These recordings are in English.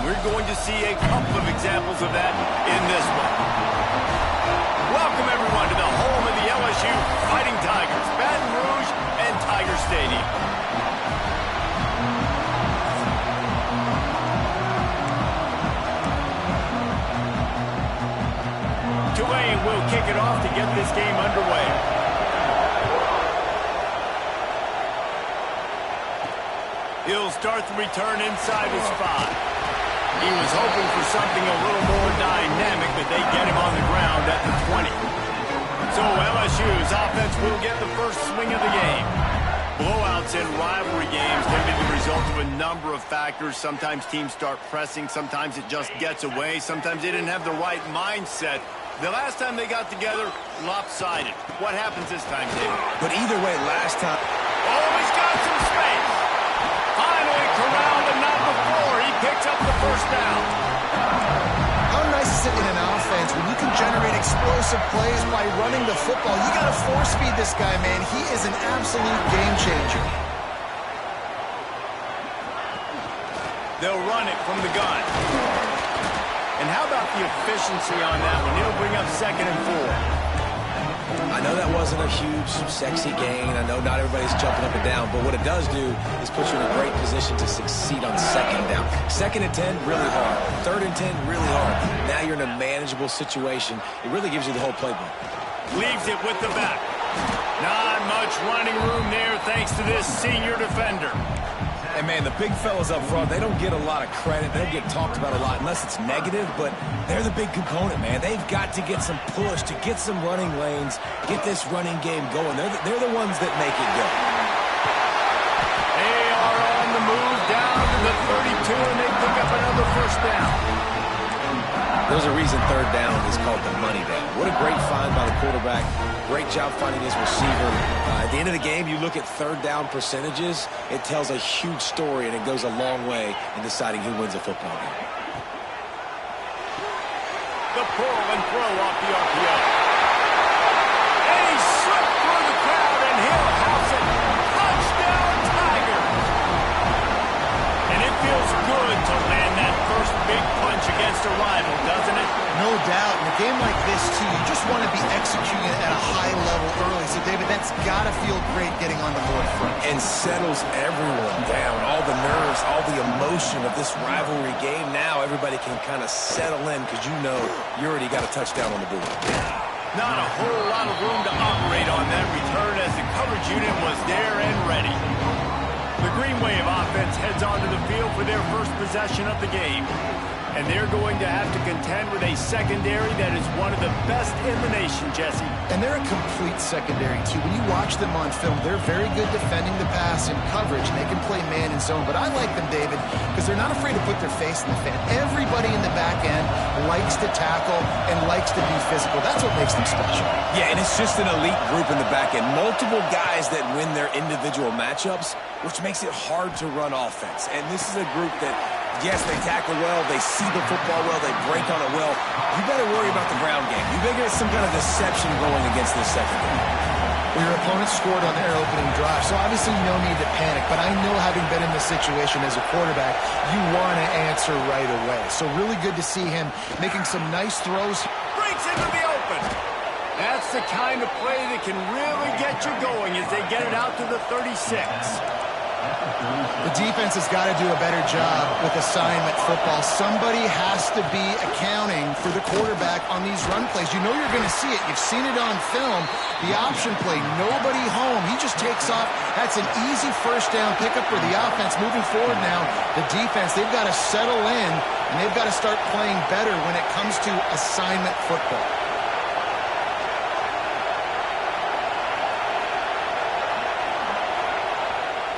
We're going to see a couple of examples of that in this one. Welcome, everyone, to the home of the LSU Fighting Tigers, Baton Rouge and Tiger Stadium. Tulane will kick it off to get this game underway. He'll start the return inside his 5. He was hoping for something a little more dynamic, but they get him on the ground at the 20. So LSU's offense will get the first swing of the game. Blowouts in rivalry games can be the result of a number of factors. Sometimes teams start pressing. Sometimes it just gets away. Sometimes they didn't have the right mindset. The last time they got together, lopsided. What happens this time, David? But either way, last time... Oh, he's got some space. Finally corralled, and not before. He picks up the first down. How nice is it in an offense when you can generate explosive plays by running the football? You got to force feed this guy, man. He is an absolute game changer. They'll run it from the gun. And how about the efficiency on that one? It'll bring up 2nd and 4. I know that wasn't a huge, sexy gain. I know not everybody's jumping up and down, but what it does do is put you in a great position to succeed on 2nd down. 2nd and 10, really hard. 3rd and 10, really hard. Now you're in a manageable situation. It really gives you the whole playbook. Leaves it with the back. Not much running room there thanks to this senior defender. And, man, the big fellas up front, they don't get a lot of credit. They don't get talked about a lot unless it's negative, but they're the big component, man. They've got to get some push, to get some running lanes, get this running game going. They're the ones that make it go. They are on the move down to the 32, and they pick up another first down. There's a reason 3rd down is called the money down. What a great find by the quarterback. Great job finding his receiver. At the end of the game, you look at 3rd down percentages. It tells a huge story, and it goes a long way in deciding who wins a football game. The pull and throw off the RPO. And he slipped through the crowd, and he'll house it. Touchdown, Tigers! And it feels good to land that first big punch against a rival, doesn't it? No doubt. In a game like this, too, you just want to be executing it at a high level early. So, David, that's got to feel great getting on the board front. And settles everyone down. All the nerves, all the emotion of this rivalry game. Now everybody can kind of settle in because you know you already got a touchdown on the board. Not a whole lot of room to operate on that return as the coverage unit was there and ready. The Green Wave offense heads onto the field for their first possession of the game. And they're going to have to contend with a secondary that is one of the best in the nation, Jesse. And they're a complete secondary, too. When you watch them on film, they're very good defending the pass and coverage, and they can play man and zone. But I like them, David, because they're not afraid to put their face in the fan. Everybody in the back end likes to tackle and likes to be physical. That's what makes them special. Yeah, and it's just an elite group in the back end. Multiple guys that win their individual matchups, which makes it hard to run offense. And this is a group that, yes, they tackle well, they see the football well, they break on it well. You better worry about the ground game. You better get some kind of deception going against this secondary. Well, your opponent scored on their opening drive, so obviously no need to panic. But I know, having been in this situation as a quarterback, you want to answer right away. So really good to see him making some nice throws. Breaks into the open. That's the kind of play that can really get you going as they get it out to the 36. The defense has got to do a better job with assignment football. Somebody has to be accounting for the quarterback on these run plays. You know you're going to see it. You've seen it on film. The option play, nobody home. He just takes off. That's an easy first down pickup for the offense. Moving forward now, the defense, they've got to settle in, and they've got to start playing better when it comes to assignment football.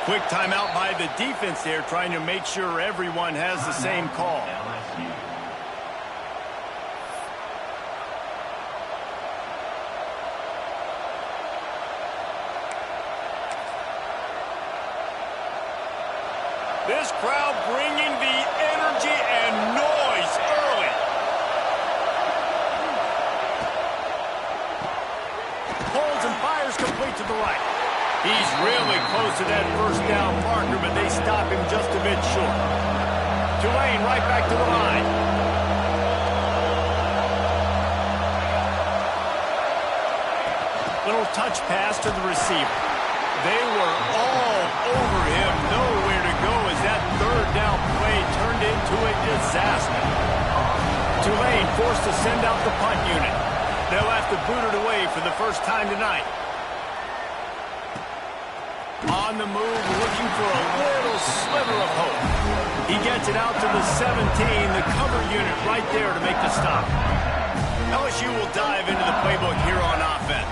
Quick timeout by the defense there, trying to make sure everyone has the same call. This crowd bringing the energy and noise early. Pulls and fires complete to the right. He's really close to that first down marker, but they stop him just a bit short. Tulane right back to the line. Little touch pass to the receiver. They were all over him. Nowhere to go as that third down play turned into a disaster. Tulane forced to send out the punt unit. They'll have to boot it away for the first time tonight. On the move, looking for a little sliver of hope. He gets it out to the 17, the cover unit right there to make the stop. LSU will dive into the playbook here on offense.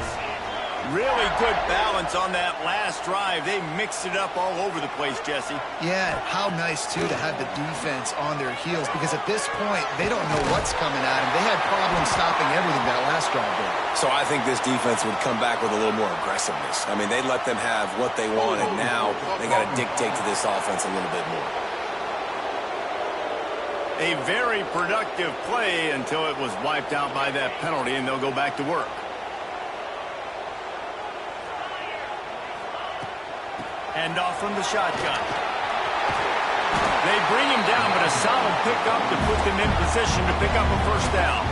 Really good balance on that last drive. They mixed it up all over the place, Jesse. Yeah, how nice, too, to have the defense on their heels, because at this point, they don't know what's coming at them. They had problems stopping everything that last drive did. So I think this defense would come back with a little more aggressiveness. I mean, they let them have what they wanted. Now they got to dictate to this offense a little bit more. A very productive play until it was wiped out by that penalty, and they'll go back to work. Hand off from the shotgun. They bring him down, but a solid pickup to put them in position to pick up a first down.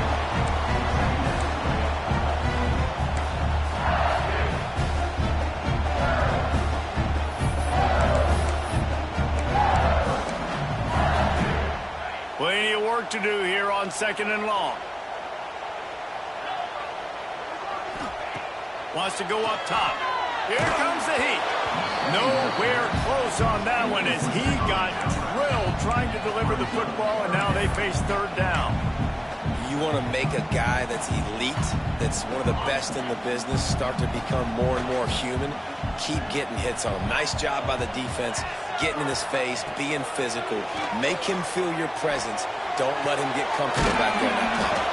Plenty of work to do here on 2nd and long. Wants to go up top. Here comes the heat. Nowhere close on that one as he got drilled trying to deliver the football, and now they face third down. You want to make a guy that's elite, that's one of the best in the business, start to become more and more human, keep getting hits on him. Nice job by the defense, getting in his face, being physical. Make him feel your presence. Don't let him get comfortable back there in that pocket.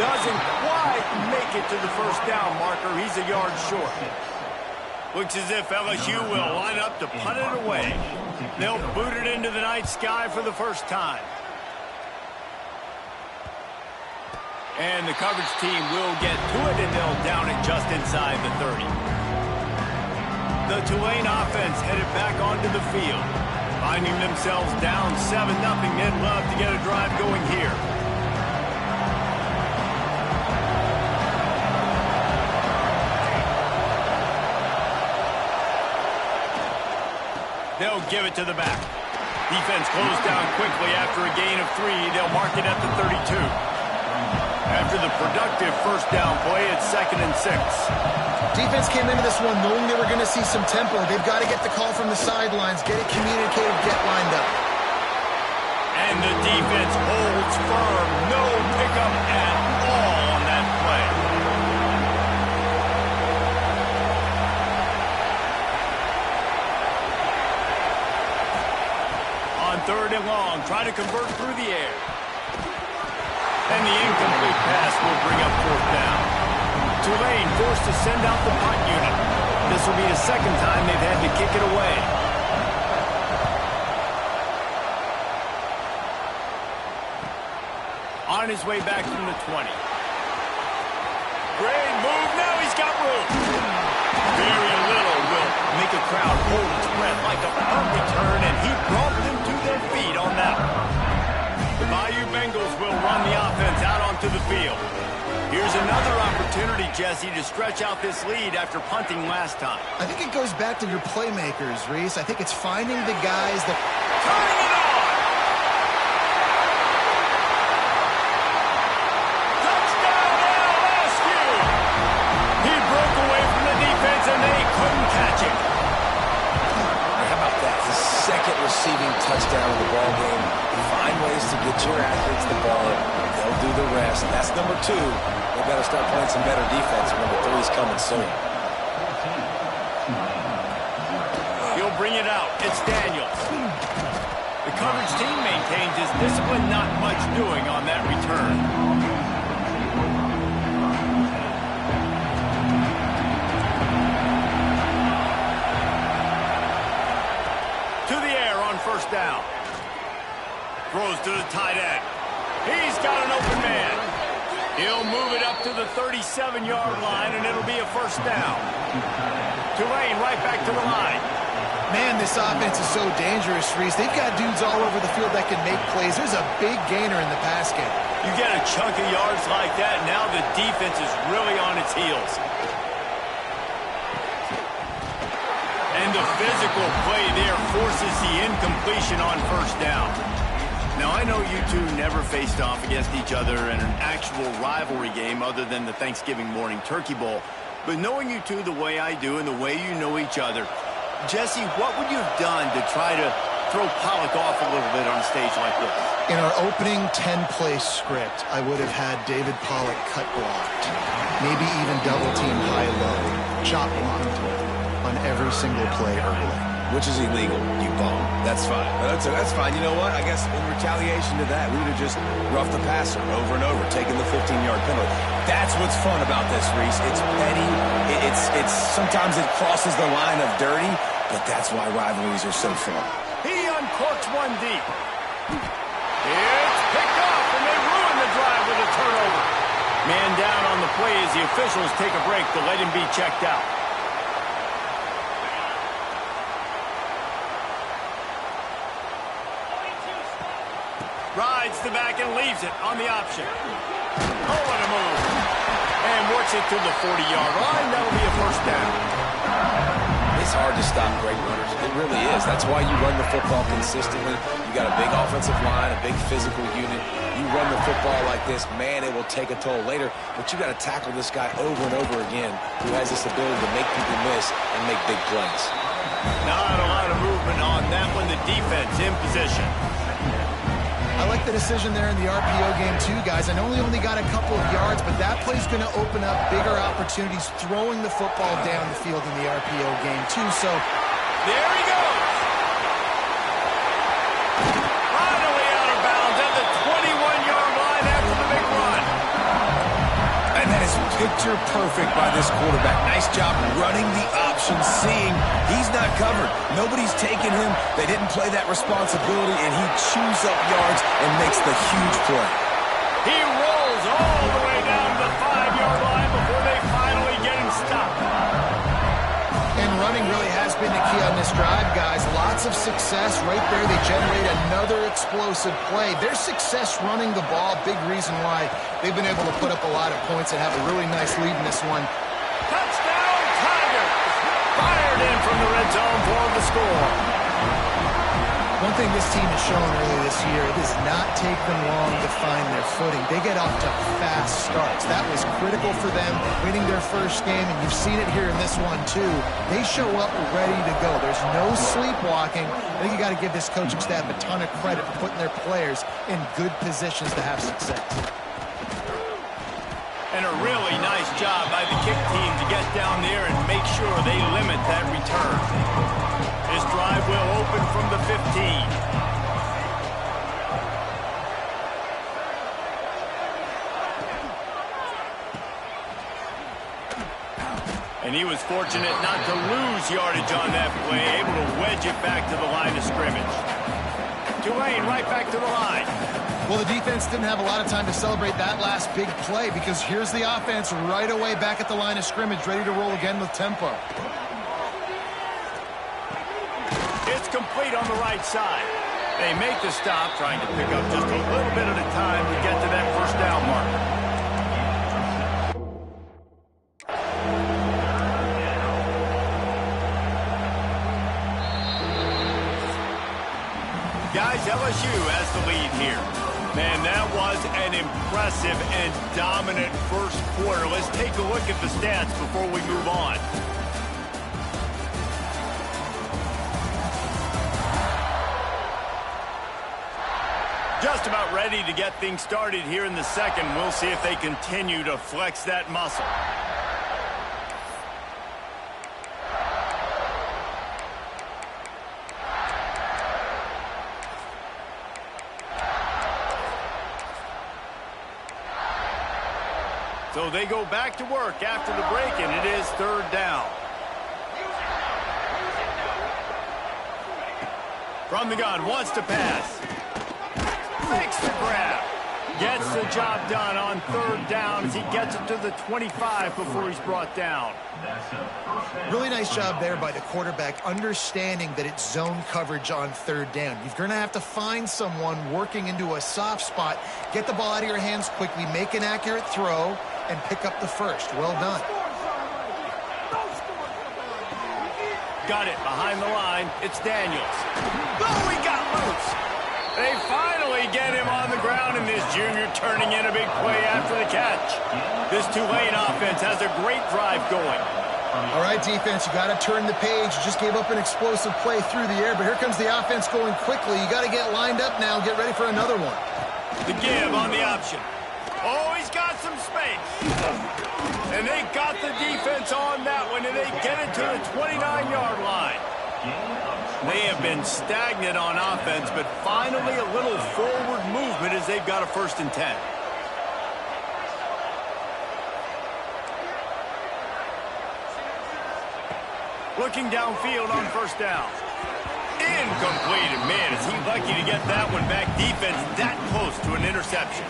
Doesn't quite make it to the first down marker. He's a yard short. Looks as if LSU will line up to punt it away. They'll boot it into the night sky for the first time. And the coverage team will get to it, and they'll down it just inside the 30. The Tulane offense headed back onto the field. Finding themselves down 7-0, they'd love to get a drive going here. They'll give it to the back. Defense closed down quickly after a gain of 3. They'll mark it at the 32. After the productive first down play, it's 2nd and 6. Defense came into this one knowing they were going to see some tempo. They've got to get the call from the sidelines, get it communicated, get lined up. And the defense holds firm. No pickup at all on that play. On 3rd and long, try to convert through the air. And the incomplete pass will bring up 4th down. Tulane forced to send out the punt unit. This will be the 2nd time they've had to kick it away. On his way back from the 20. Great move. Now he's got room. Very little will make a crowd hold its breath like a punt return, and he brought them to their feet on that one. The Bayou Bengals will run the offense out onto the field. Here's another opportunity, Jesse, to stretch out this lead after punting last time. I think it goes back to your playmakers, Reese. I think it's finding the guys that... Turning it on! Touchdown, LSU! He broke away from the defense, and they couldn't catch him. How about that? His 2nd receiving touchdown of the ball game. Find ways to get your athletes the ball. They'll do the rest. That's number 2. They better start playing some better defense. Number 3 is coming soon. He'll bring it out. It's Daniels. The coverage team maintains his discipline. Not much doing on that return. To the air on 1st down. Throws to the tight end. He's got an open man. He'll move it up to the 37-yard line, and it'll be a 1st down. Tulane right back to the line. Man, this offense is so dangerous, Reese. They've got dudes all over the field that can make plays. There's a big gainer in the pass game. You get a chunk of yards like that, now the defense is really on its heels. And the physical play there forces the incompletion on first down. Now, I know you two never faced off against each other in an actual rivalry game other than the Thanksgiving morning turkey bowl. But knowing you two the way I do and the way you know each other, Jesse, what would you have done to try to throw Pollock off a little bit on a stage like this? In our opening 10-play script, I would have had David Pollock cut blocked, maybe even double-team high-low, chop blocked on every single play early. Which is illegal, you bum. That's fine. But that's fine. You know what? I guess in retaliation to that, we would have just roughed the passer over and over, taking the 15-yard penalty. That's what's fun about this, Reese. It's petty. It's sometimes it crosses the line of dirty, but that's why rivalries are so fun. He uncorks one deep. It's picked off, and they ruin the drive with a turnover. Man down on the play as the officials take a break to let him be checked out. Rides the back and leaves it on the option. Oh, what a move. And works it to the 40-yard line. That'll be a first down. It's hard to stop great runners. It really is. That's why you run the football consistently. You got a big offensive line, a big physical unit. You run the football like this, man, it will take a toll later. But you got to tackle this guy over and over again who has this ability to make people miss and make big plays. Not a lot of movement on that one. The defense in position. I like the decision there in the RPO game too, guys. I know he only got a couple of yards, but that play's going to open up bigger opportunities throwing the football down the field in the RPO game too. So there he goes. Finally out of bounds at the 21-yard line after the big run. And that is picture perfect by this quarterback. Nice job running the option, seeing he's not covered. Nobody's taking him. They didn't play that responsibility, and he chews up yards and makes the huge play. He rolls all the way down to the 5-yard line before they finally get him stopped. And running really has been the key on this drive, guys. Lots of success right there. They generate another explosive play. Their success running the ball, big reason why they've been able to put up a lot of points and have a really nice lead in this one. Touchdown, Tigers! Fired in from the red zone for the score. One thing this team has shown early this year, it does not take them long to find their footing. They get off to fast starts. That was critical for them winning their first game, and you've seen it here in this one too. They show up ready to go. There's no sleepwalking. I think you got to give this coaching staff a ton of credit for putting their players in good positions to have success. And a really nice job by the kick team to get down there and make sure they limit that return. This drive will open from the 15. And he was fortunate not to lose yardage on that play, able to wedge it back to the line of scrimmage. Tulane right back to the line. Well, the defense didn't have a lot of time to celebrate that last big play because here's the offense right away back at the line of scrimmage, ready to roll again with tempo. It's complete on the right side. They make the stop, trying to pick up just a little bit at a time to get to that first down mark. Guys, LSU has the lead here. Man, that was an impressive and dominant first quarter. Let's take a look at the stats before we move on. Just about ready to get things started here in the second. We'll see if they continue to flex that muscle. So they go back to work after the break, and it is third down. From the gun, wants to pass. Makes the grab. Gets the job done on third down as he gets it to the 25 before he's brought down. Really nice job there by the quarterback, understanding that it's zone coverage on third down. You're going to have to find someone working into a soft spot, get the ball out of your hands quickly, make an accurate throw, and pick up the first. Well done. Got it behind the line. It's Daniels. Oh, he got loose. They finally get him on the ground, and this junior turning in a big play after the catch. This Tulane offense has a great drive going. All right, defense, you got to turn the page. You just gave up an explosive play through the air, but here comes the offense going quickly. You got to get lined up now, get ready for another one. The give on the option. Oh, he's got some space. And they got the defense on that one, and they get it to the 29-yard line. They have been stagnant on offense, but finally a little forward movement as they've got a 1st and 10. Looking downfield on 1st down. Incomplete. And man, is he lucky to get that one back. Defense that close to an interception.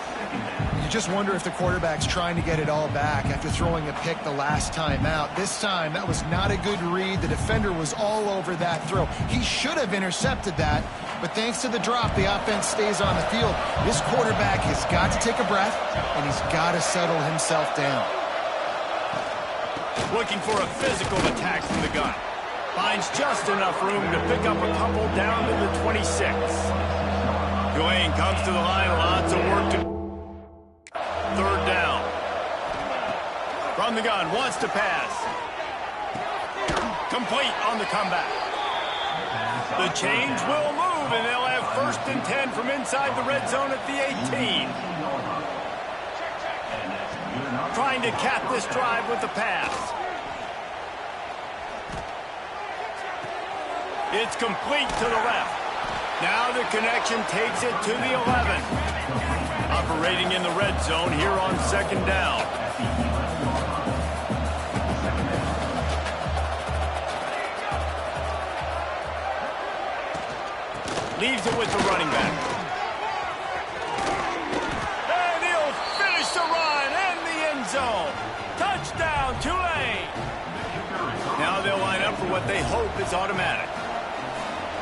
You just wonder if the quarterback's trying to get it all back after throwing a pick the last time out. This time, that was not a good read. The defender was all over that throw. He should have intercepted that, but thanks to the drop, the offense stays on the field. This quarterback has got to take a breath, and he's got to settle himself down. Looking for a physical attack from the gun. Finds just enough room to pick up a couple down to the 26. Tulane comes to the line, lots of work to do. 3rd down. From the gun, wants to pass. Complete on the comeback. The change will move, and they'll have 1st and 10 from inside the red zone at the 18. Trying to cap this drive with the pass. It's complete to the left. Now the connection takes it to the 11. Operating in the red zone here on 2nd down. Leaves it with the running back. And he'll finish the run in the end zone. Touchdown, Tulane. Now they'll line up for what they hope is automatic.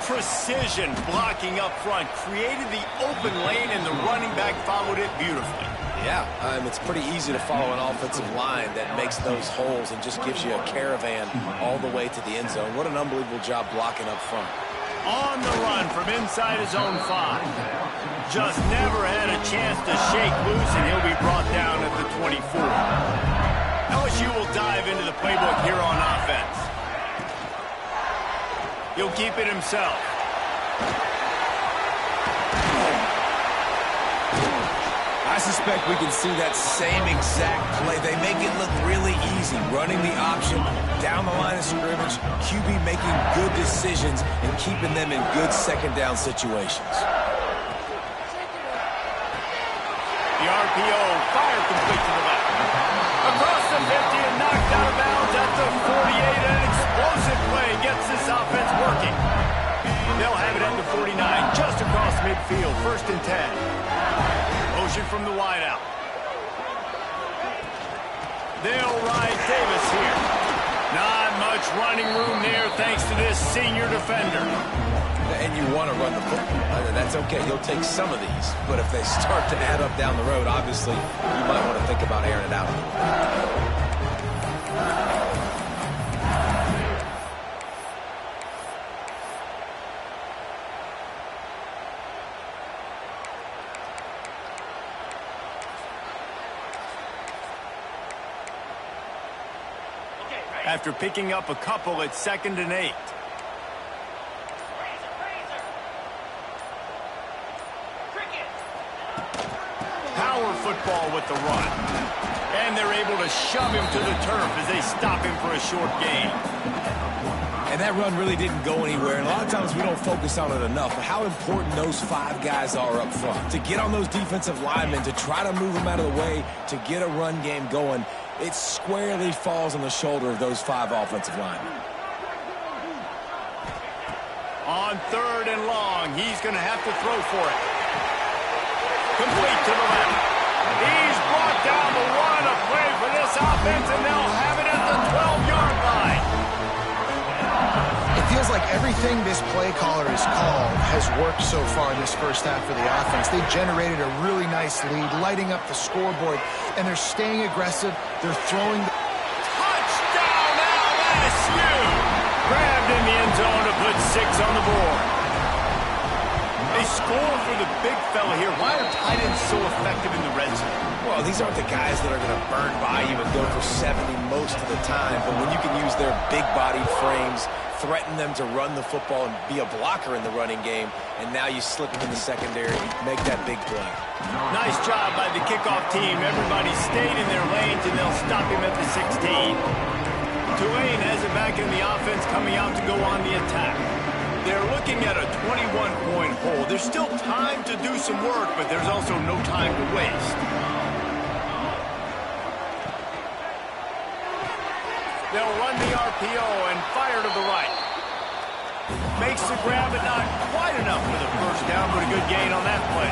Precision blocking up front, created the open lane, and the running back followed it beautifully. Yeah, it's pretty easy to follow an offensive line that makes those holes and just gives you a caravan all the way to the end zone. What an unbelievable job blocking up front. On the run from inside his own 5. Just never had a chance to shake loose, and he'll be brought down at the 24. LSU will dive into the playbook here on offense. He'll keep it himself. I suspect we can see that same exact play. They make it look really easy, running the option down the line of scrimmage, QB making good decisions and keeping them in good 2nd down situations. The RPO, fire complete to the left. Across the 50 and knocked out of bounds at the 48. An explosive play gets this offense working. They'll have it at the 49, just across midfield, 1st and 10. Motion from the wideout. They'll ride Davis here. Not much running room there thanks to this senior defender. And you want to run the football. That's okay. You'll take some of these. But if they start to add up down the road, obviously, you might want to think about airing it out. After picking up a couple at 2nd and 8. Power football with the run. And they're able to shove him to the turf as they stop him for a short gain. And that run really didn't go anywhere. And a lot of times we don't focus on it enough, but how important those 5 guys are up front. To get on those defensive linemen, to try to move them out of the way, to get a run game going, it squarely falls on the shoulder of those 5 offensive linemen. On 3rd and long, he's going to have to throw for it. Complete to the left. He's brought down the one. A play for this offense, and they'll have it at the 12-yard line. It feels like everything this play caller has called has worked so far in this first half for the offense. They generated a really nice lead, lighting up the scoreboard, and they're staying aggressive. They're throwing the Touchdown LSU! Grabbed in the end zone to put 6 on the board. They score for the big fella here. Why are tight ends so effective in the red zone? Well, these aren't the guys that are going to burn by you and go for 70 most of the time, but when you can use their big-bodied frames, threaten them to run the football and be a blocker in the running game, and now you slip them in the secondary, make that big play. Nice job by the kickoff team. Everybody stayed in their lanes, and they'll stop him at the 16. Tulane has it back in the offense, coming out to go on the attack. They're looking at a 21-point hole. There's still time to do some work, but there's also no time to waste. They'll run the RPO and fire to the right. Makes the grab, but not quite enough for the first down, but a good gain on that play.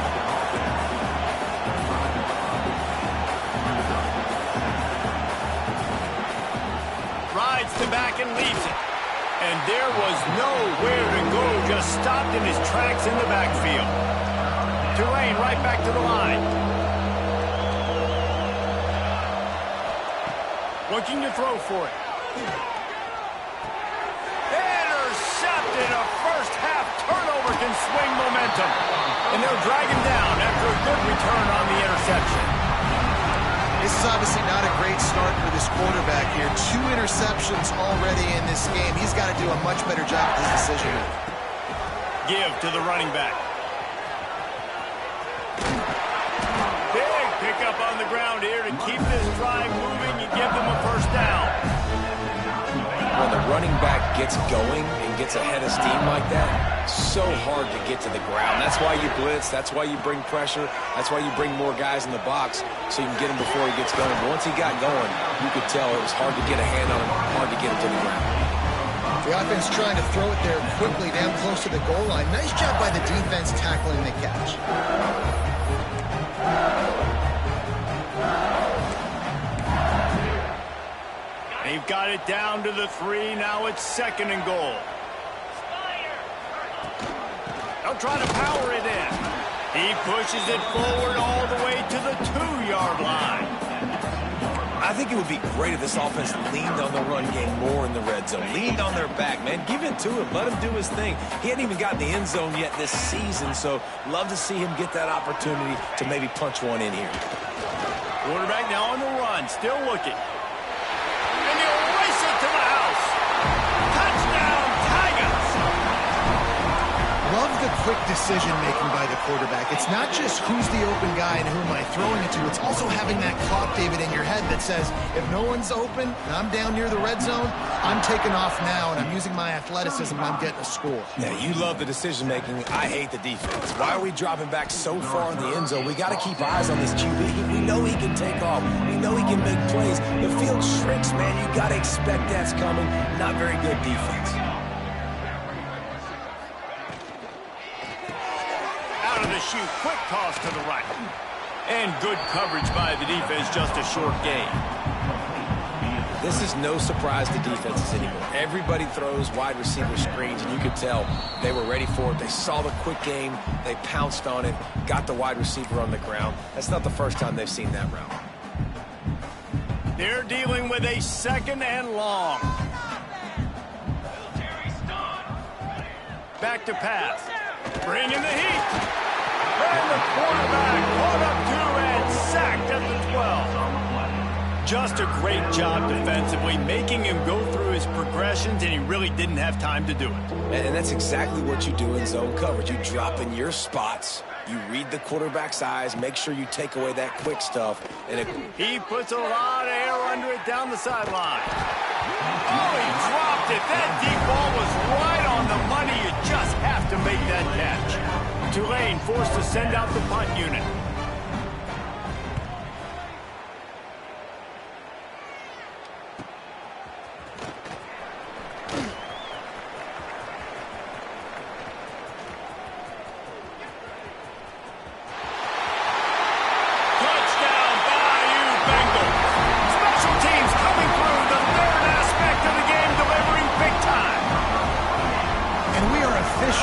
Rides to back and leaves it. And there was nowhere to go, just stopped in his tracks in the backfield. Tulane right back to the line. Looking to throw for it. Intercepted. A first half turnover can swing momentum. And they'll drag him down after a good return on the interception. This is obviously not a great start for this quarterback here. 2 interceptions already in this game. He's got to do a much better job with his decision. Give to the running back. Big pickup on the ground here to keep this drive moving and give them a first down. When the running back gets going and gets ahead of steam like that, so hard to get to the ground. That's why you blitz. That's why you bring pressure. That's why you bring more guys in the box so you can get him before he gets going. But once he got going, you could tell it was hard to get a hand on him, hard to get him to the ground. The offense trying to throw it there quickly down close to the goal line. Nice job by the defense tackling the catch. They've got it down to the 3. Now it's 2nd and goal. They'll try to power it in. He pushes it forward all the way to the 2-yard line. I think it would be great if this offense leaned on the run game more in the red zone. Leaned on their back, man. Give it to him. Let him do his thing. He hadn't even gotten the end zone yet this season, so love to see him get that opportunity to maybe punch one in here. Quarterback now on the run, still looking. And he'll race it to the house. Touchdown, Tigers! Love the quick decision-making by the quarterback. It's not just who's the open guy and who am I throwing it to. It's also having that clock, David, in your head that says, if no one's open and I'm down near the red zone, I'm taking off now and I'm using my athleticism and I'm getting a score. Yeah, you love the decision-making. I hate the defense. Why are we dropping back so far in the end zone? We got to keep eyes on this QB. We know he can take off. We know he can make plays. The field shrinks, man. You got to expect that's coming. Not very good defense. Out of the chute, quick toss to the right. And good coverage by the defense, just a short gain. This is no surprise to defenses anymore. Everybody throws wide receiver screens, and you could tell they were ready for it. They saw the quick game. They pounced on it, got the wide receiver on the ground. That's not the first time they've seen that route. They're dealing with a 2nd and long. Back to pass. Bringing the heat. And the quarterback caught up to and sacked at the 12. Just a great job defensively, making him go through his progressions, and he really didn't have time to do it. And that's exactly what you do in zone coverage. You drop in your spots. You read the quarterback's eyes, make sure you take away that quick stuff. And he puts a lot of air under it down the sideline. Oh, he dropped it. That deep ball was right on the money. You just have to make that catch. Tulane forced to send out the punt unit.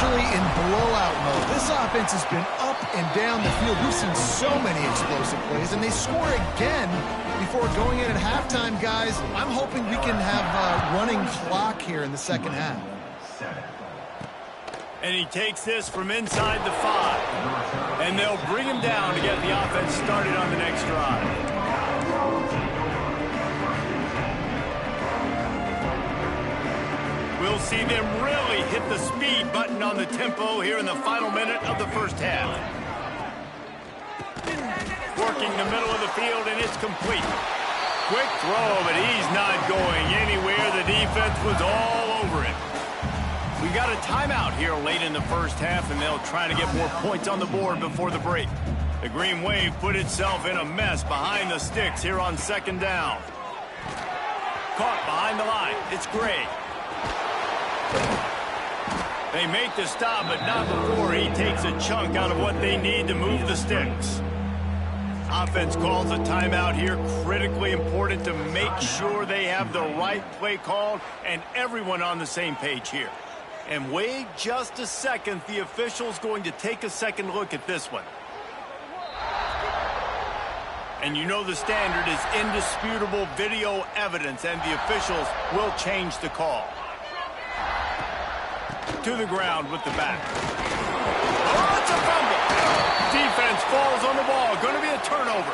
officially in blowout mode. This offense has been up and down the field. We've seen so many explosive plays, and they score again before going in at halftime, guys. I'm hoping we can have a running clock here in the second half. And he takes this from inside the 5. And they'll bring him down to get the offense started on the next drive. We'll see them really hit the speed button on the tempo here in the final minute of the first half. Working the middle of the field, and it's complete. Quick throw, but he's not going anywhere. The defense was all over him. We got a timeout here late in the first half, and they'll try to get more points on the board before the break. The Green Wave put itself in a mess behind the sticks here on second down. Caught behind the line. It's Gray. They make the stop, but not before he takes a chunk out of what they need to move the sticks. Offense calls a timeout here. Critically important to make sure they have the right play called and everyone on the same page here. And wait just a second. The official's going to take a second look at this one. And you know the standard is indisputable video evidence, and the officials will change the call. To the ground with the back. Oh, it's a fumble. Defense falls on the ball. Going to be a turnover.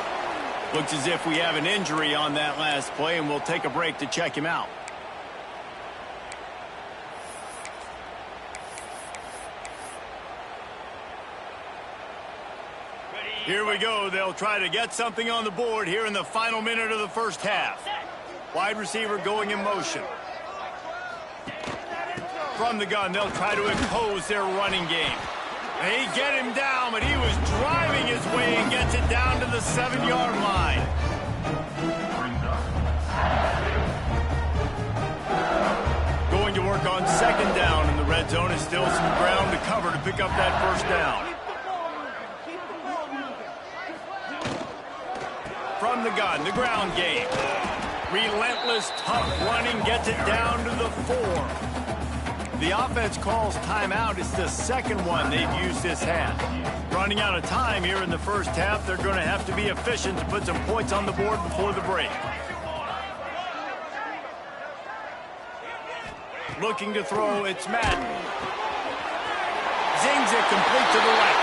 Looks as if we have an injury on that last play, and we'll take a break to check him out. Here we go. They'll try to get something on the board here in the final minute of the first half. Wide receiver going in motion. From the gun, they'll try to impose their running game. They get him down, but he was driving his way and gets it down to the 7-yard line. Going to work on second down in the red zone. Is still some ground to cover to pick up that first down. From the gun, the ground game. Relentless, tough running gets it down to the 4. The offense calls timeout. It's the second one they've used this half. Running out of time here in the first half. They're going to have to be efficient to put some points on the board before the break. Looking to throw, it's Madden. Zings it complete to the right.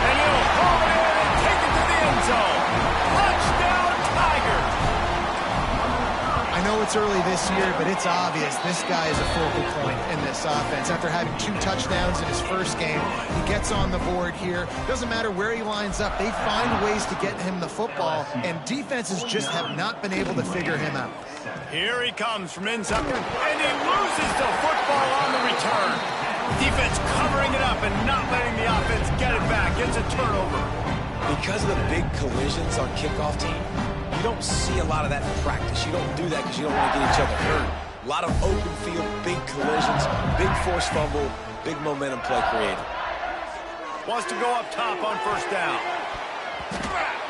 And he'll haul it in and take it to the end zone. Touchdown, Tigers! I know it's early this year, but it's obvious this guy is a focal point in this offense. After having 2 touchdowns in his first game, he gets on the board here. Doesn't matter where he lines up, they find ways to get him the football, and defenses just have not been able to figure him out. Here he comes from inside, and he loses the football on the return. Defense covering it up and not letting the offense get it back. It's a turnover. Because of the big collisions on kickoff team, you don't see a lot of that in practice. You don't do that because you don't want to get each other hurt. A lot of open field, big collisions, big forced fumble, big momentum play created. Wants to go up top on first down.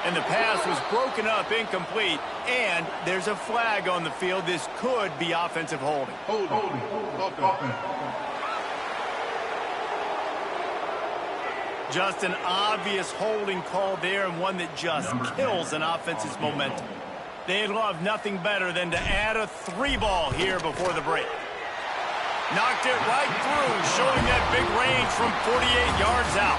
And the pass was broken up, incomplete, and there's a flag on the field. This could be offensive holding. Just an obvious holding call there, and one that just kills an offense's momentum. They'd love nothing better than to add a 3-ball here before the break. Knocked it right through, showing that big range from 48 yards out.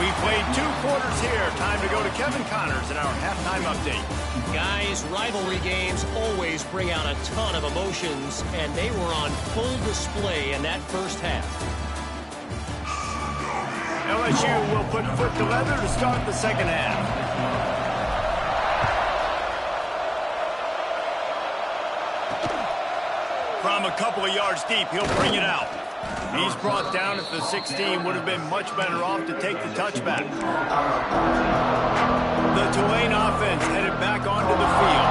We played 2 quarters here. Time to go to Kevin Connors in our halftime update. Guys, rivalry games always bring out a ton of emotions, and they were on full display in that first half. LSU will put foot to leather to start the second half. From a couple of yards deep, he'll bring it out. He's brought down at the 16. Would have been much better off to take the touchback. The Tulane offense headed back onto the field.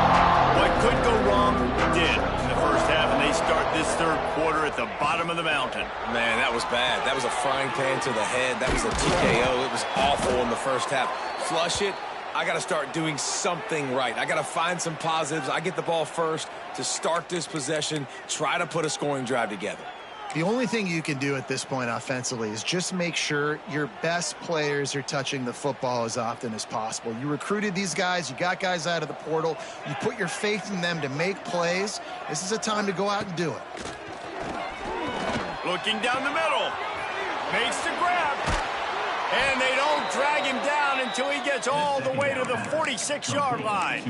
What could go wrong did in the first half, and they start this third quarter at the bottom of the mountain. Man, that was bad. That was a frying pan to the head. That was a TKO. It was awful in the first half. Flush it. I got to start doing something right. I got to find some positives. I get the ball first to start this possession, try to put a scoring drive together. The only thing you can do at this point offensively is just make sure your best players are touching the football as often as possible. You recruited these guys. You got guys out of the portal. You put your faith in them to make plays. This is a time to go out and do it. Looking down the middle. Makes the grab. And they don't drag him down until he gets all the way to the 46-yard line.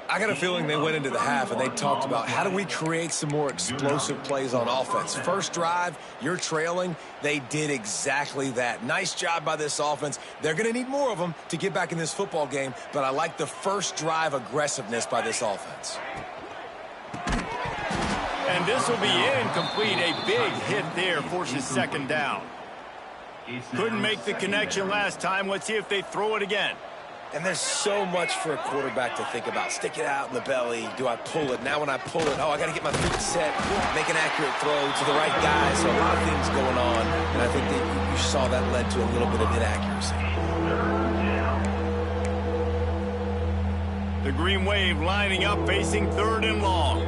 I got a feeling they went into the half and they talked about how do we create some more explosive plays on offense. First drive, you're trailing. They did exactly that. Nice job by this offense. They're going to need more of them to get back in this football game, but I like the first drive aggressiveness by this offense. And this will be incomplete. A big hit there forces second down. Couldn't make the connection last time. Let's see if they throw it again. And there's so much for a quarterback to think about. Stick it out in the belly. Do I pull it? Now when I pull it, I got to get my feet set, make an accurate throw to the right guy. So a lot of things going on, and I think that you saw that led to a little bit of inaccuracy. The Green Wave lining up, facing 3rd and long.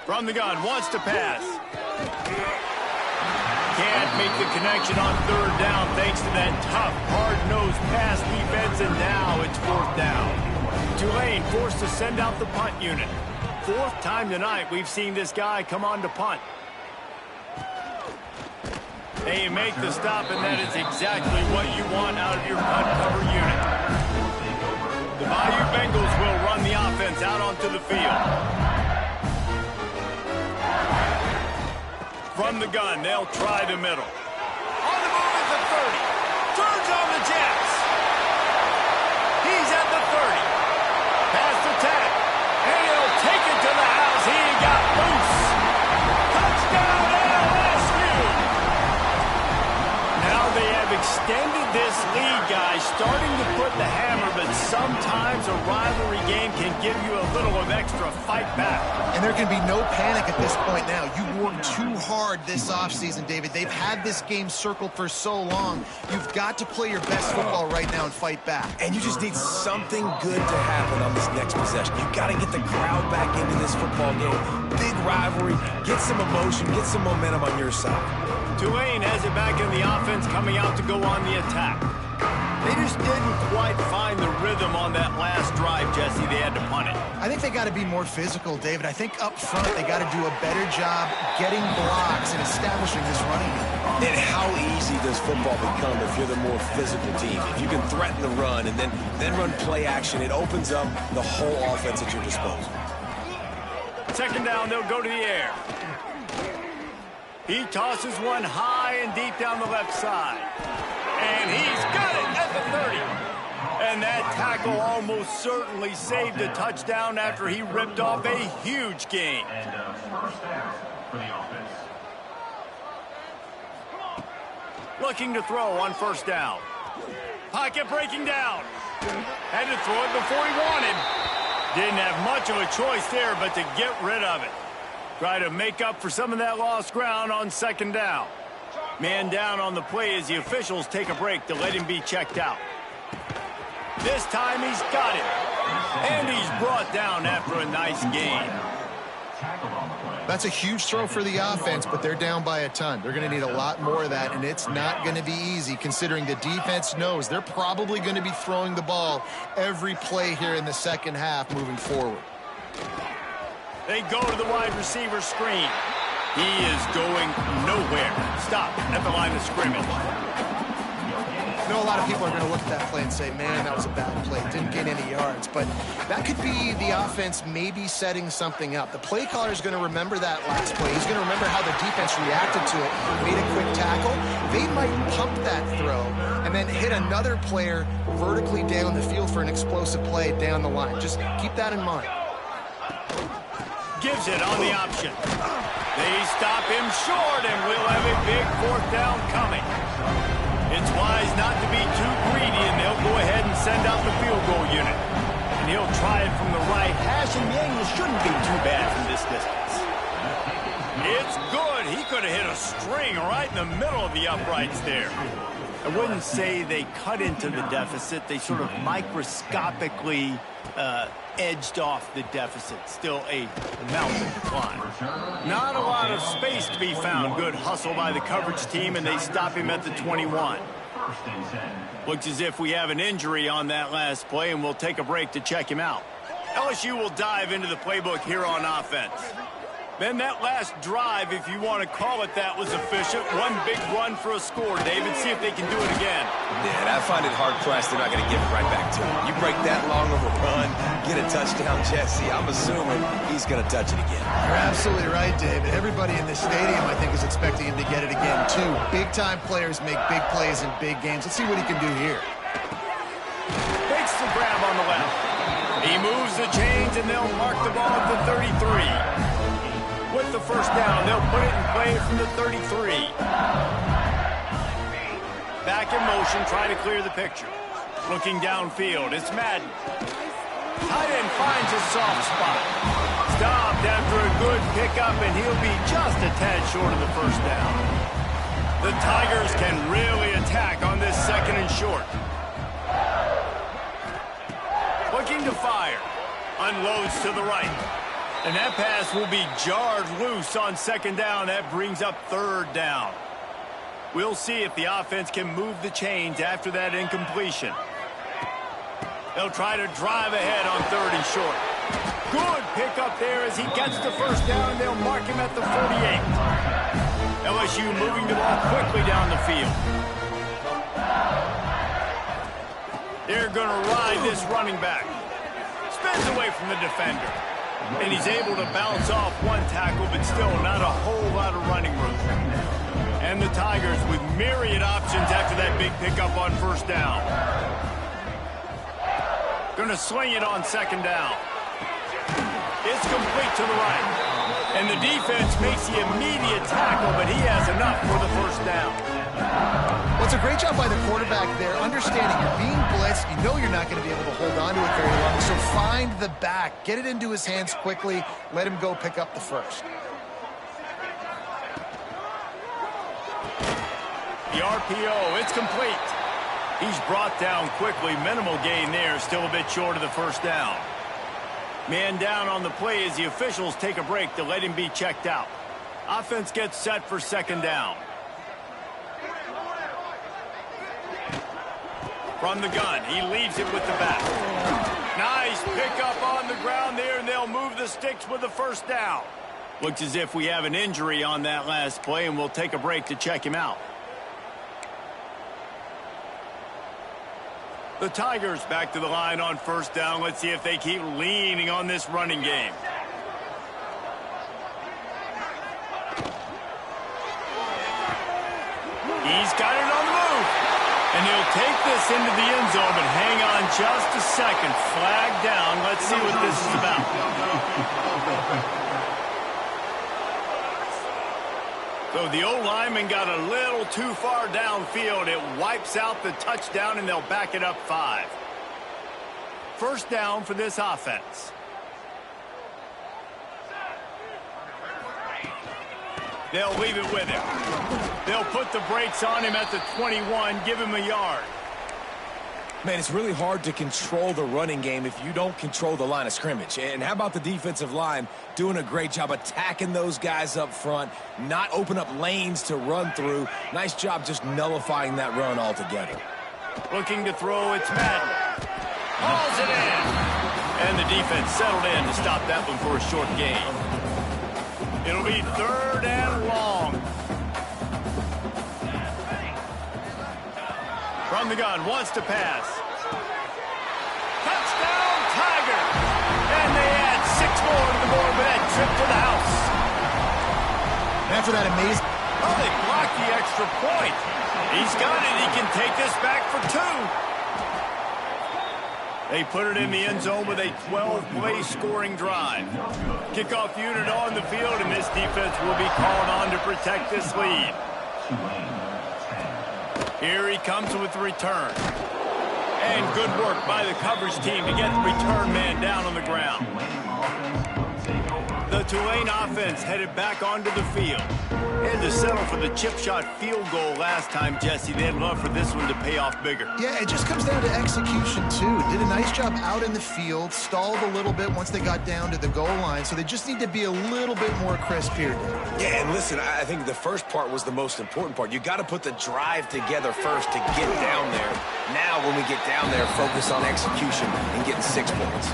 From the gun, wants to pass. Can't make the connection on 3rd down thanks to that tough, hard-nosed pass defense, and now it's 4th down. Tulane forced to send out the punt unit. 4th time tonight we've seen this guy come on to punt. They make the stop, and that is exactly what you want out of your punt cover unit. The Bayou Bengals will run the offense out onto the field. From the gun, they'll try the middle. On the move at the 30. Turns on the Jets. He's at the 30. Past the 10. And he'll take it to the house. He got loose. Touchdown LSU. Now they have extended this lead, guys, starting to put the hammer, but sometimes a rivalry game can give you a little of extra fight back. And there can be no panic at this point now. You worked too hard this offseason, David. They've had this game circled for so long. You've got to play your best football right now and fight back. And you just need something good to happen on this next possession. You've got to get the crowd back into this football game. Big rivalry. Get some emotion. Get some momentum on your side. Tulane has it back in the offense, coming out to go on the attack. They just didn't quite find the rhythm on that last drive, Jesse. They had to punt it. I think they got to be more physical, David. I think up front they got to do a better job getting blocks and establishing this running game. And how easy does football become if you're the more physical team? If you can threaten the run and then run play action, it opens up the whole offense at your disposal. Second down, they'll go to the air. He tosses one high and deep down the left side. And he's got it at the 30. And that tackle almost certainly saved a touchdown after he ripped off a huge gain. First down for the offense. Looking to throw on 1st down. Pocket breaking down. Had to throw it before he wanted. Didn't have much of a choice there but to get rid of it. Try to make up for some of that lost ground on 2nd down. Man down on the play as the officials take a break to let him be checked out. This time he's got it. And he's brought down after a nice gain. That's a huge throw for the offense, but they're down by a ton. They're going to need a lot more of that, and it's not going to be easy considering the defense knows they're probably going to be throwing the ball every play here in the second half moving forward. They go to the wide receiver screen. He is going nowhere. Stop at the line of scrimmage. I know a lot of people are going to look at that play and say, man, that was a bad play. Didn't gain any yards. But that could be the offense maybe setting something up. The play caller is going to remember that last play. He's going to remember how the defense reacted to it, made a quick tackle. They might pump that throw and then hit another player vertically down the field for an explosive play down the line. Just keep that in mind. Gives it on the option. They stop him short, and we'll have a big 4th down coming. It's wise not to be too greedy, and they'll go ahead and send out the field goal unit. And he'll try it from the right hash, and the angle shouldn't be too bad from this distance. It's good. He could have hit a string right in the middle of the uprights there. I wouldn't say they cut into the deficit. They sort of microscopically edged off the deficit. Still a mountain to climb. Not a lot of space to be found. Good hustle by the coverage team, and they stop him at the 21. Looks as if we have an injury on that last play, and we'll take a break to check him out. LSU will dive into the playbook here on offense. Then that last drive, if you want to call it that, was efficient. One big run for a score, David. See if they can do it again. Yeah, I find it hard-pressed they're not going to give it right back to him. You break that long of a run, get a touchdown, Jesse, I'm assuming he's going to touch it again. You're absolutely right, David. Everybody in this stadium, I think, is expecting him to get it again, too. Big-time players make big plays in big games. Let's see what he can do here. Makes the grab on the left. He moves the chains, and they'll mark the ball at the 33. With the first down, they'll put it in play from the 33. Back in motion, trying to clear the picture. Looking downfield, it's Madden. Tight end finds a soft spot. Stopped after a good pickup, and he'll be just a tad short of the first down. The Tigers can really attack on this second and short. Looking to fire. Unloads to the right. And that pass will be jarred loose on second down. That brings up third down. We'll see if the offense can move the chains after that incompletion. They'll try to drive ahead on third and short. Good pickup there as he gets the first down, and they'll mark him at the 48. LSU moving the ball quickly down the field. They're going to ride this running back. Spins away from the defender. And he's able to bounce off one tackle, but still not a whole lot of running room. And the Tigers with myriad options after that big pickup on first down. Going to sling it on second down. It's complete to the right. And the defense makes the immediate tackle, but he has enough for the first down. Well, it's a great job by the quarterback there, understanding you're being blitzed. You know you're not going to be able to hold on to it very long, so find the back. Get it into his hands quickly. Let him go pick up the first. The RPO, it's complete. He's brought down quickly. Minimal gain there, still a bit short of the first down. Man down on the play as the officials take a break to let him be checked out. Offense gets set for second down. From the gun, he leaves it with the back. Nice pickup on the ground there, and they'll move the sticks with the first down. Looks as if we have an injury on that last play, and we'll take a break to check him out. The Tigers back to the line on first down. Let's see if they keep leaning on this running game. He's got it on the move. And he'll take this into the end zone, but hang on just a second. Flag down. Let's see what this is about. So the O-lineman got a little too far downfield. It wipes out the touchdown, and they'll back it up 5. First down for this offense. They'll leave it with him. They'll put the brakes on him at the 21, give him a yard. Man, it's really hard to control the running game if you don't control the line of scrimmage. And how about the defensive line doing a great job attacking those guys up front, not open up lanes to run through. Nice job just nullifying that run altogether. Looking to throw, it's Madden. Hauls it in. And the defense settled in to stop that one for a short gain. It'll be third and long. From the gun, wants to pass. Touchdown, Tiger! And they add 6 more to the board with that trip to the house. After that amazing... Oh, they blocked the extra point. He's got it. He can take this back for 2. They put it in the end zone with a 12-play scoring drive. Kickoff unit on the field, and this defense will be called on to protect this lead. Here he comes with the return. And good work by the coverage team to get the return man down on the ground. The Tulane offense headed back onto the field. And to settle for the chip shot field goal last time, Jesse, they'd love for this one to pay off bigger. Yeah, it just comes down to execution, too. Did a nice job out in the field, stalled a little bit once they got down to the goal line, so they just need to be a little bit more crisp here. Yeah, and listen, I think the first part was the most important part. You got to put the drive together first to get down there. Now, when we get down there, focus on execution and getting 6 points.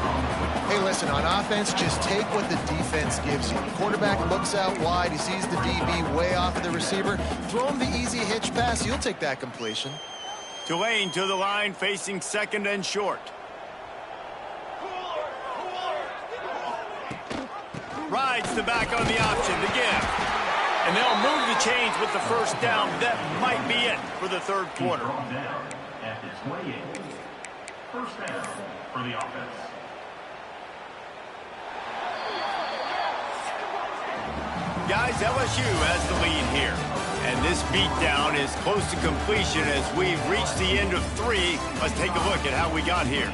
Hey, listen, on offense, just take what the defense gives you. The quarterback looks out wide. He sees the DB way off of the receiver. Throw him the easy hitch pass. You'll take that completion. Tulane to the line, facing second and short. Rides the back on the option, the give. And they'll move the chains with the first down. That might be it for the third quarter. At his 28. First down for the offense. Guys, LSU has the lead here. And this beatdown is close to completion as we've reached the end of 3. Let's take a look at how we got here.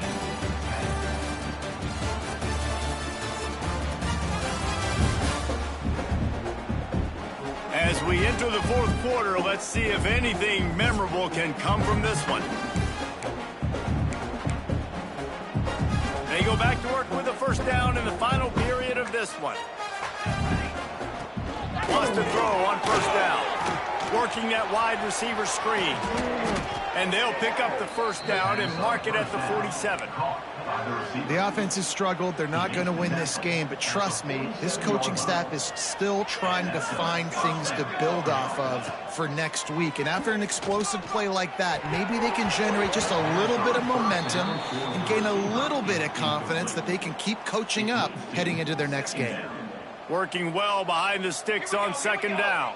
As we enter the fourth quarter, let's see if anything memorable can come from this one. They go back to work with a first down in the final period of this one. Wants to throw on first down. Working that wide receiver screen. And they'll pick up the first down and mark it at the 47. The offense has struggled. They're not going to win this game, but trust me, this coaching staff is still trying to find things to build off of for next week. And after an explosive play like that, maybe they can generate just a little bit of momentum and gain a little bit of confidence that they can keep coaching up heading into their next game. Working well behind the sticks on second down.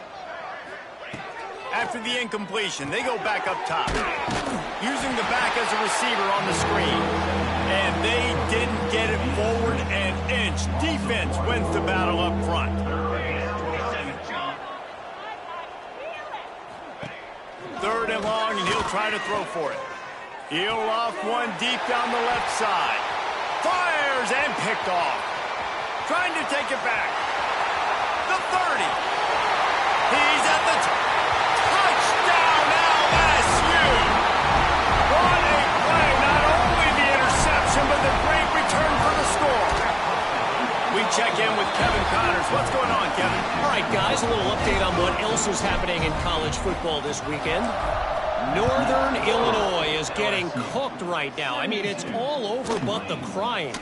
After the incompletion, they go back up top. Using the back as a receiver on the screen. And they didn't get it forward an inch. Defense wins the battle up front. Third and long, and he'll try to throw for it. He'll off one deep down the left side. Fires and picked off. Trying to take it back. The 30. He's at the touchdown, LSU. What a play. Not only the interception, but the great return for the score. We check in with Kevin Connors. What's going on, Kevin? All right, guys, a little update on what else is happening in college football this weekend. Northern Illinois is getting cooked right now. I mean, it's all over but the crying.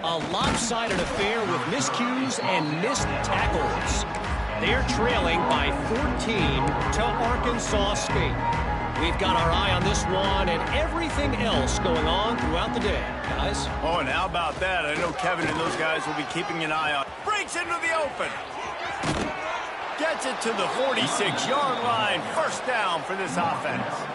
A lopsided affair with miscues and missed tackles. They're trailing by 14 to Arkansas State. We've got our eye on this one and everything else going on throughout the day, guys. Oh, and how about that? I know Kevin and those guys will be keeping an eye on. Breaks into the open. Gets it to the 46-yard line. First down for this offense.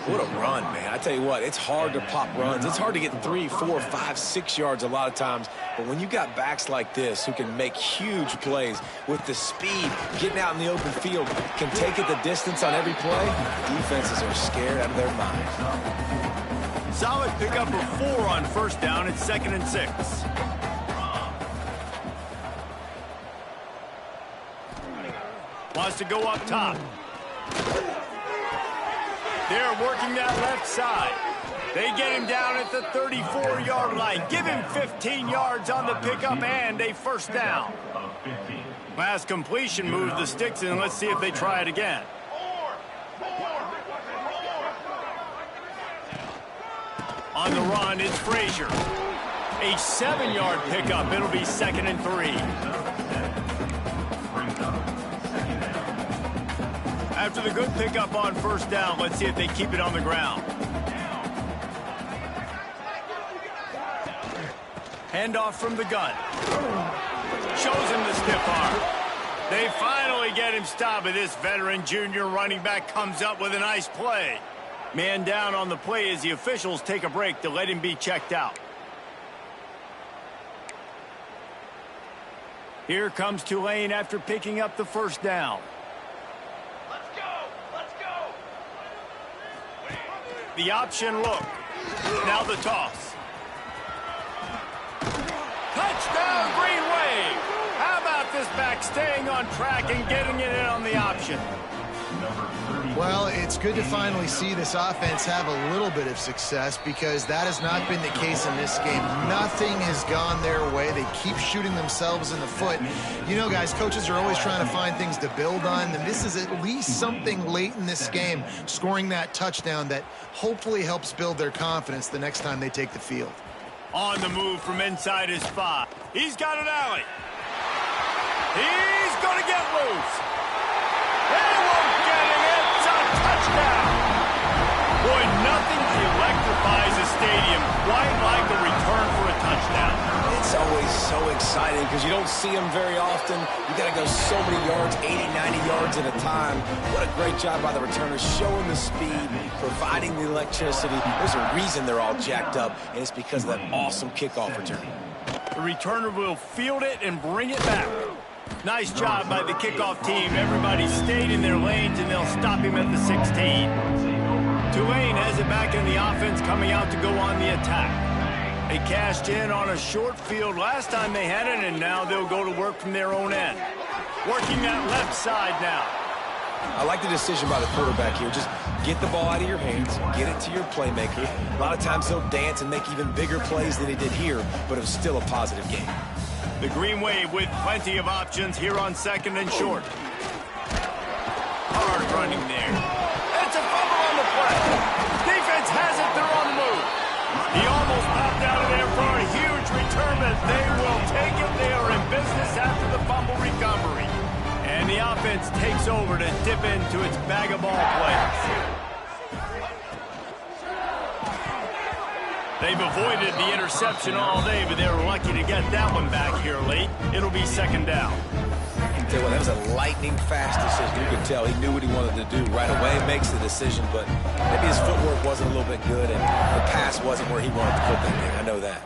What a run, man. I tell you what, it's hard to pop runs. It's hard to get 3, 4, 5, 6 yards a lot of times. But when you got backs like this who can make huge plays with the speed, getting out in the open field, can take it the distance on every play, defenses are scared out of their minds. Solid pickup of 4 on first down. It's 2nd and 6. Wants to go up top. They're working that left side. They get him down at the 34-yard line. Give him 15 yards on the pickup and a first down. Last completion moves the sticks in. Let's see if they try it again. On the run, it's Frazier. A 7-yard pickup. It'll be 2nd and 3. After the good pickup on first down, let's see if they keep it on the ground. Handoff from the gun. Shows him the stiff arm. They finally get him stopped, but this veteran junior running back comes up with a nice play. Man down on the play as the officials take a break to let him be checked out. Here comes Tulane after picking up the first down. The option look. Now the toss. Touchdown, Green Wave. staying on track and getting it in on the option. Well, it's good to finally see this offense have a little bit of success because that has not been the case in this game. Nothing has gone their way. They keep shooting themselves in the foot. You know, guys, coaches are always trying to find things to build on, and this is at least something late in this game, scoring that touchdown that hopefully helps build their confidence the next time they take the field. On the move from inside his spot. He's got an alley. He's going to get loose. They won't get it. It's a touchdown. Boy, nothing electrifies a stadium quite like the return for a touchdown. It's always so exciting because you don't see them very often. You got to go so many yards, 80, 90 yards at a time. What a great job by the returners, showing the speed, providing the electricity. There's a reason they're all jacked up, and it's because of that awesome kickoff return. The returner will field it and bring it back. Nice job by the kickoff team. Everybody stayed in their lanes, and they'll stop him at the 16. Tulane has it back in the offense, coming out to go on the attack. They cashed in on a short field last time they had it, and now they'll go to work from their own end. Working that left side now. I like the decision by the quarterback here. Just get the ball out of your hands, get it to your playmaker. A lot of times he'll dance and make even bigger plays than he did here, but it was still a positive game. The Green Wave with plenty of options here on second and short. Hard running there. It's a fumble on the play. Defense has it. They're on the move. He almost popped out of there for a huge return, but they will take it. They are in business after the fumble recovery. And the offense takes over to dip into its bag of ball plays. They've avoided the interception all day, but they were lucky to get that one back here late. It'll be second down. I tell you what, that was a lightning-fast decision. You could tell he knew what he wanted to do right away, makes the decision, but maybe his footwork wasn't a little bit good, and the pass wasn't where he wanted to put that thing. I know that.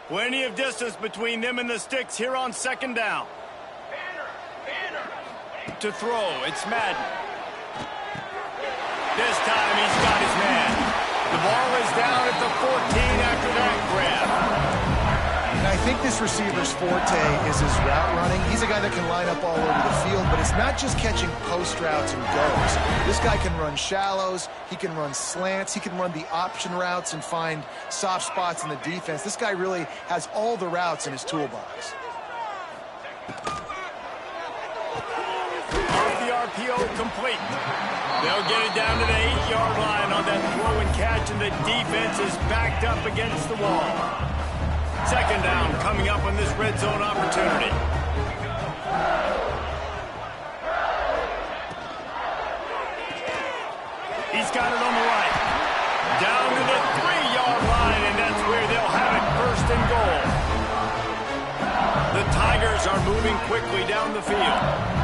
Plenty of distance between them and the sticks here on second down. To throw, it's Madden. This time he's got his man. The ball is down at the 14 after that grab. And I think this receiver's forte is his route running. He's a guy that can line up all over the field, but it's not just catching post routes and goes. This guy can run shallows, he can run slants, he can run the option routes and find soft spots in the defense. This guy really has all the routes in his toolbox. RPO complete. They'll get it down to the 8-yard line on that throw and catch, and the defense is backed up against the wall. Second down coming up on this red zone opportunity. He's got it on the right. Down to the 3-yard line, and that's where they'll have it first and goal. The Tigers are moving quickly down the field.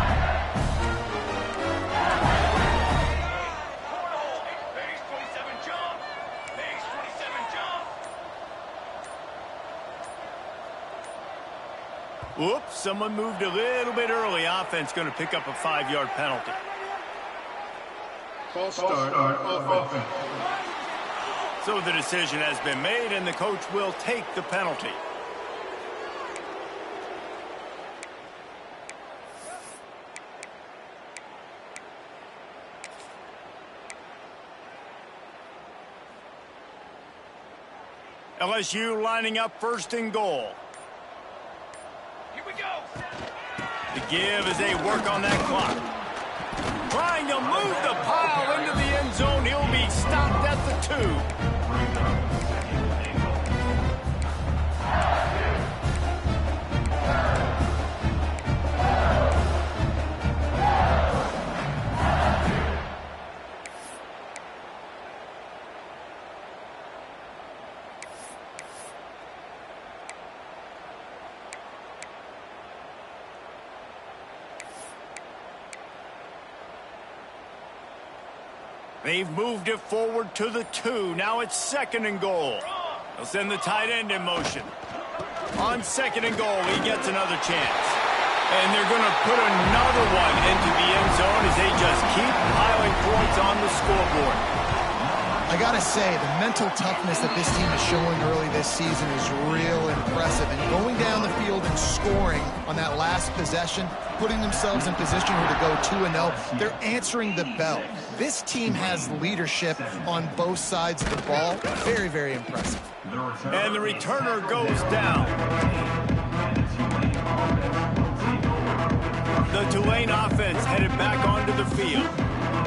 Whoops, someone moved a little bit early. Offense going to pick up a 5-yard penalty. False start offense. So the decision has been made, and the coach will take the penalty. LSU lining up first and goal. The give as they work on that clock. Trying to move the pile into the end zone. He'll be stopped at the 2. They've moved it forward to the 2. Now it's second and goal. They'll send the tight end in motion. On second and goal, he gets another chance. And they're going to put another one into the end zone as they just keep piling points on the scoreboard. I I gotta say, the mental toughness that this team is showing early this season is real impressive. And going down the field and scoring on that last possession, putting themselves in position here to go 2-0, they're answering the bell. This team has leadership on both sides of the ball. Very, very impressive. And the returner goes down. The Tulane offense headed back onto the field.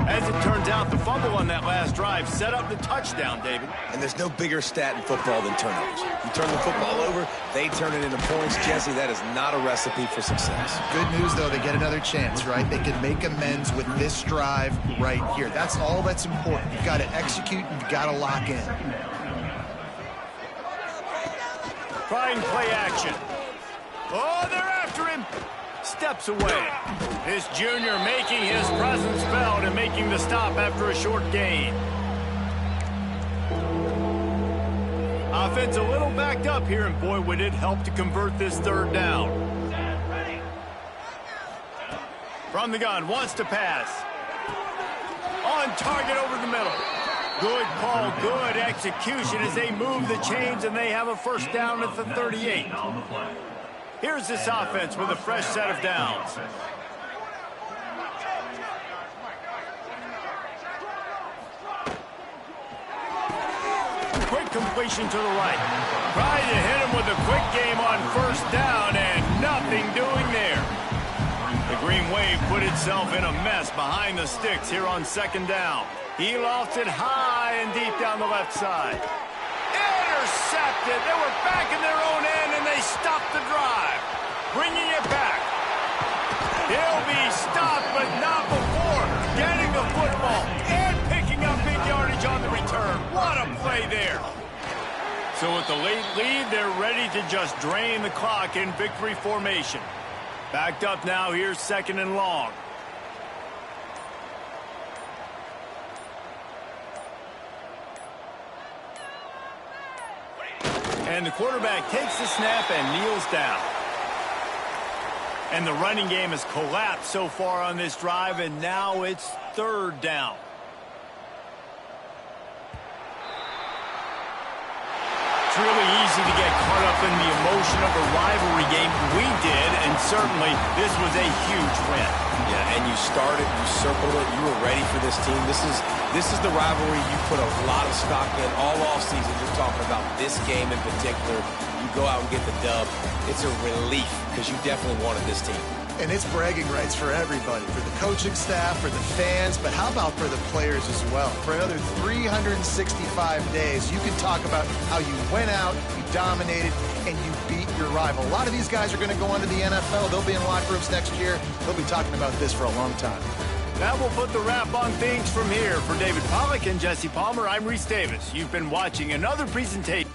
As it turns out, the fumble on that last drive set up the touchdown, David. And there's no bigger stat in football than turnovers. You turn the football over, they turn it into points. Jesse, that is not a recipe for success. Good news, though, they get another chance, right? They can make amends with this drive right here. That's all that's important. You've got to execute, you've got to lock in. Trying play action. Oh, they're after him. Steps away. This junior making his presence felt and making the stop after a short gain. Offense a little backed up here, and boy, would it help to convert this third down. From the gun, wants to pass. On target over the middle. Good call, good execution as they move the chains, and they have a first down at the 38. Here's this offense with a fresh set of downs. Quick completion to the right. Trying to hit him with a quick game on first down, and nothing doing there. The Green Wave put itself in a mess behind the sticks here on second down. He lost it high and deep down the left side. Intercepted. They were back in their own end, and they stopped the drive. Bringing it back. He'll be stopped, but not before getting the football and picking up big yardage on the return. What a play there. So with the late lead, they're ready to just drain the clock in victory formation. Backed up now, here's second and long. And the quarterback takes the snap and kneels down. And the running game has collapsed so far on this drive, and now it's third down. It's really easy to get caught up in the emotion of a rivalry game. We did, and certainly this was a huge win. Yeah, and you started, you circled it, you were ready for this team. This is the rivalry you put a lot of stock in all offseason. You're talking about this game in particular. You go out and get the dub. It's a relief because you definitely wanted this team. And it's bragging rights for everybody, for the coaching staff, for the fans, but how about for the players as well? For another 365 days, you can talk about how you went out, you dominated, and you beat your rival. A lot of these guys are going to go on to the NFL. They'll be in locker rooms next year. They'll be talking about this for a long time. That will put the wrap on things from here. For David Pollack and Jesse Palmer, I'm Reese Davis. You've been watching another presentation.